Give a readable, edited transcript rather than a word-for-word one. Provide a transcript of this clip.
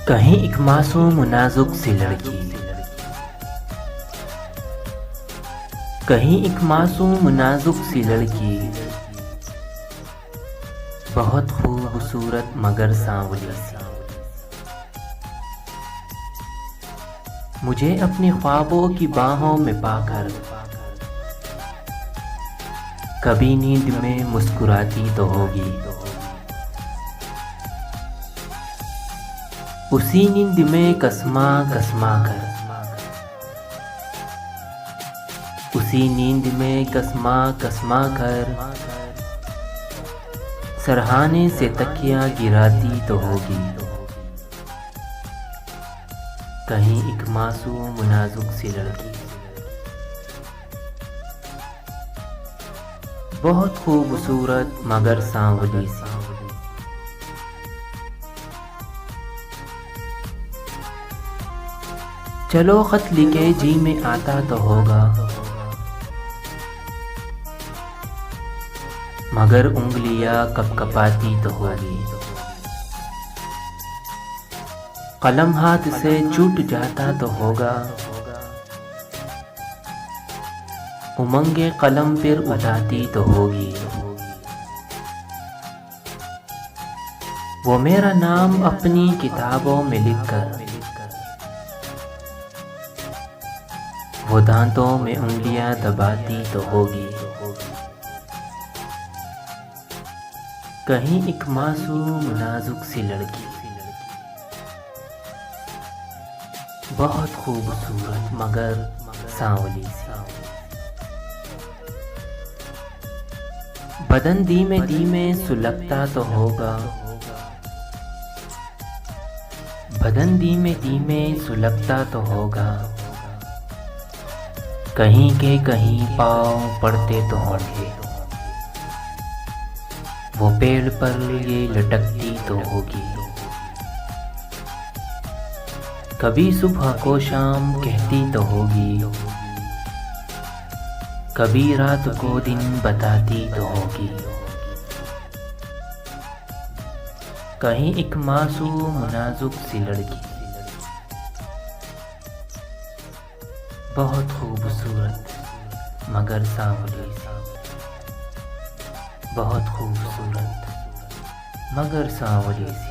कहीं एक मासूम नाजुक सी लड़की, कहीं एक मासूम नाजुक सी लड़की, बहुत खूबसूरत मगर सांवली सी। मुझे अपने ख्वाबों की बाहों में पाकर कभी नींद में मुस्कुराती तो होगी, उसी नींद में कसमा कसमा कर, उसी नींद में कसमा कसमा कर सरहाने से तकिया गिराती तो होगी। कहीं एक मासूम नाजुक सी लड़की, बहुत खूबसूरत मगर सांवली सी। चलो खत लिखे जी में आता तो होगा, मगर उंगलियां कपकपाती तो होगी। कलम हाथ से छूट जाता तो होगा, उमंगे कलम फिर उठाती तो होगी। वो मेरा नाम अपनी किताबों में लिखकर वो दांतों में उंगलियां दबाती तो होगी। कहीं एक मासूम नाजुक सी लड़की, बहुत खूबसूरत मगर सांवली सी। बदन धीमे धीमे सुलगता तो होगा, बदन धीमे धीमे सुलगता तो होगा। कहीं के कहीं पाँव पड़ते तो होंगे, वो पेड़ पर ये लटकती तो होगी। कभी सुबह को शाम कहती तो होगी, कभी रात को दिन बताती तो होगी। कहीं एक मासूम नाजुक सी लड़की, बहुत खूबसूरत मगर सांवली सी, बहुत खूबसूरत मगर सांवली सी।